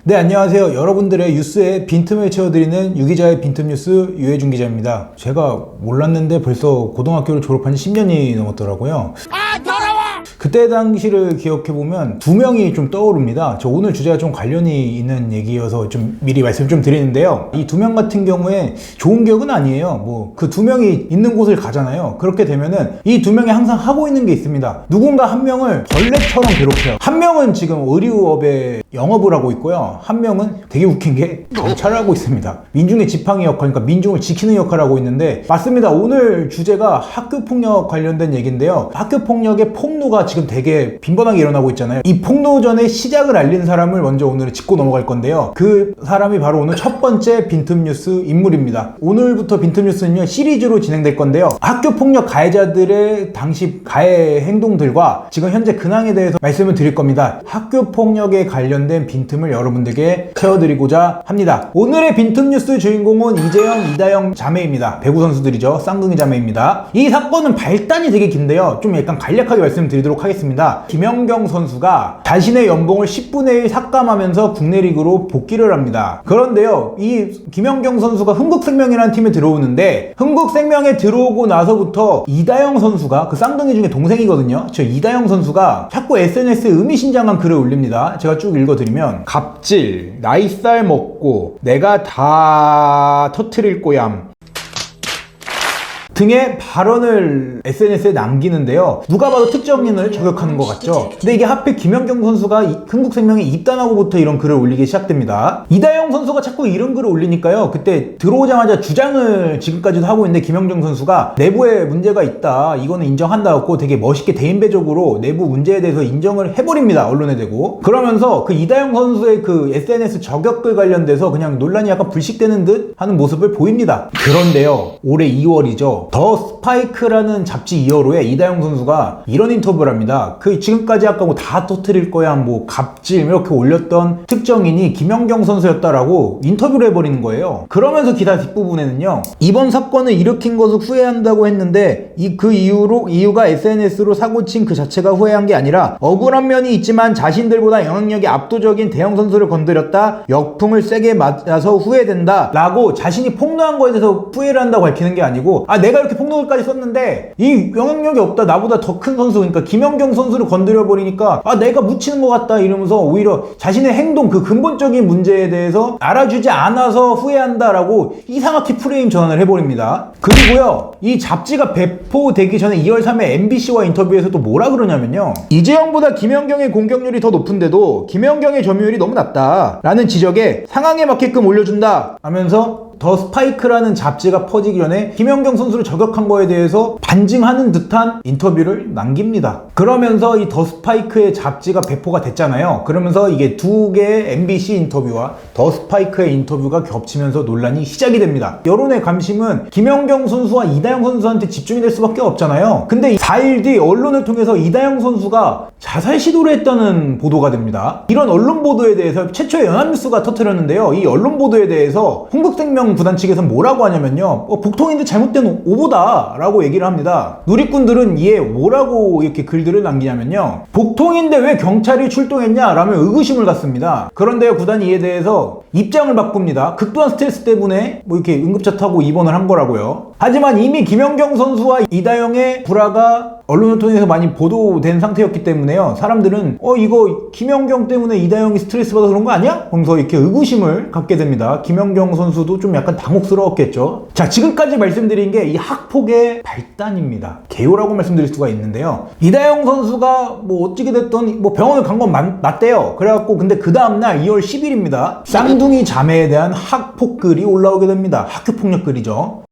네, 안녕하세요. 여러분들의 뉴스에 빈틈을 채워드리는 유기자의 빈틈뉴스 유해준 기자입니다. 제가 몰랐는데 벌써 고등학교를 졸업한 지 10년이 넘었더라고요. 그때 당시를 기억해보면 두 명이 좀 떠오릅니다. 저 오늘 주제가 좀 관련이 있는 얘기여서 좀 미리 말씀 좀 드리는데요. 이 두 명 같은 경우에 좋은 기억은 아니에요. 뭐 그 두 명이 있는 곳을 가잖아요. 그렇게 되면은 이 두 명이 항상 하고 있는 게 있습니다. 누군가 한 명을 벌레처럼 괴롭혀요. 한 명은 지금 의류업에 영업을 하고 있고요. 한 명은 되게 웃긴 게 경찰을 하고 있습니다. 민중의 지팡이 역할, 그러니까 민중을 지키는 역할을 하고 있는데 맞습니다. 오늘 주제가 학교폭력 관련된 얘기인데요. 학교폭력의 폭로가 지금 되게 빈번하게 일어나고 있잖아요. 이 폭로 전에 시작을 알린 사람을 먼저 오늘 짚고 넘어갈 건데요. 그 사람이 바로 오늘 첫 번째 빈틈뉴스 인물입니다. 오늘부터 빈틈뉴스는요 시리즈로 진행될 건데요. 학교폭력 가해자들의 당시 가해 행동들과 지금 현재 근황에 대해서 말씀을 드릴 겁니다. 학교폭력에 관련된 빈틈을 여러분들께 채워드리고자 합니다. 오늘의 빈틈뉴스 주인공은 이재영, 이다영 자매입니다. 배구 선수들이죠. 쌍둥이 자매입니다. 이 사건은 발단이 되게 긴데요. 좀 약간 간략하게 말씀드리도록 하겠습니다. 김연경 선수가 자신의 연봉을 10분의 1 삭감하면서 국내 리그로 복귀를 합니다. 그런데요, 이 김연경 선수가 흥국생명이라는 팀에 들어오는데 흥국생명에 들어오고 나서부터 이다영 선수가 그 쌍둥이 중에 동생이거든요. 저 이다영 선수가 자꾸 SNS에 의미심장한 글을 올립니다. 제가 쭉 읽어드리면 갑질, 나이살 먹고 내가 다 터트릴 꼬얌 등의 발언을 SNS에 남기는데요. 누가 봐도 특정인을 저격하는 것 같죠. 근데 이게 하필 김연경 선수가 흥국생명에 입단하고부터 이런 글을 올리기 시작됩니다. 이다영 선수가 자꾸 이런 글을 올리니까요. 그때 들어오자마자 주장을 지금까지도 하고 있는데 김연경 선수가 내부에 문제가 있다. 이거는 인정한다고 되게 멋있게 대인배적으로 내부 문제에 대해서 인정을 해버립니다. 언론에 대고. 그러면서 그 이다영 선수의 그 SNS 저격글 관련돼서 그냥 논란이 약간 불식되는 듯 하는 모습을 보입니다. 그런데요. 올해 2월이죠. 더 스파이크라는 잡지 2월호에 이다영 선수가 이런 인터뷰를 합니다. 그 지금까지 아까 뭐 다 터트릴 거야, 뭐 갑질 이렇게 올렸던 특정인이 김연경 선수였다라고 인터뷰를 해버리는 거예요. 그러면서 기사 뒷부분에는요, 이번 사건을 일으킨 것을 후회한다고 했는데 그 이유가 SNS로 사고친 그 자체가 후회한 게 아니라 억울한 면이 있지만 자신들보다 영향력이 압도적인 대형 선수를 건드렸다, 역풍을 세게 맞아서 후회된다 라고 자신이 폭로한 거에 대해서 후회를 한다고 밝히는 게 아니고, 내가 이렇게 폭로글까지 썼는데 이 영향력이 없다, 나보다 더 큰 선수, 그러니까 김연경 선수를 건드려 버리니까 내가 묻히는 것 같다 이러면서 오히려 자신의 행동, 그 근본적인 문제에 대해서 알아주지 않아서 후회한다라고 이상하게 프레임 전환을 해버립니다. 그리고요, 이 잡지가 배포되기 전에 2월 3일 MBC와 인터뷰에서 또 뭐라 그러냐면요, 이재영보다 김연경의 공격률이 더 높은데도 김연경의 점유율이 너무 낮다 라는 지적에 상황에 맞게끔 올려준다 하면서 더 스파이크라는 잡지가 퍼지기 전에 김연경 선수를 저격한 거에 대해서 반증하는 듯한 인터뷰를 남깁니다. 그러면서 이 더 스파이크의 잡지가 배포가 됐잖아요. 그러면서 이게 두 개의 MBC 인터뷰와 더 스파이크의 인터뷰가 겹치면서 논란이 시작이 됩니다. 여론의 관심은 김연경 선수와 이다영 선수한테 집중이 될 수밖에 없잖아요. 근데 4일 뒤 언론을 통해서 이다영 선수가 자살 시도를 했다는 보도가 됩니다. 이런 언론 보도에 대해서 최초의 연합뉴스가 터뜨렸는데요. 이 언론 보도에 대해서 흥국생명 구단 측에서 뭐라고 하냐면요, 복통인데 잘못된 오보다 라고 얘기를 합니다. 누리꾼들은 이에 뭐라고 이렇게 글들을 남기냐면요, 복통인데 왜 경찰이 출동했냐 라며 의구심을 갖습니다. 그런데요, 구단이 이에 대해서 입장을 바꿉니다. 극도한 스트레스 때문에 뭐 이렇게 응급차 타고 입원을 한 거라고요. 하지만 이미 김연경 선수와 이다영의 불화가 언론을 통해서 많이 보도된 상태였기 때문에요, 사람들은 이거 김연경 때문에 이다영이 스트레스 받아서 그런 거 아니야? 그러면서 이렇게 의구심을 갖게 됩니다. 김연경 선수도 좀 약간 당혹스러웠겠죠. 자, 지금까지 말씀드린 게 이 학폭의 발단입니다. 개요라고 말씀드릴 수가 있는데요, 이다영 선수가 뭐 어찌게 됐던 뭐 병원을 간 건 맞대요. 그래갖고 근데 그 다음날 2월 10일입니다 쌍둥이 자매에 대한 학폭 글이 올라오게 됩니다. 학교폭력 글이죠.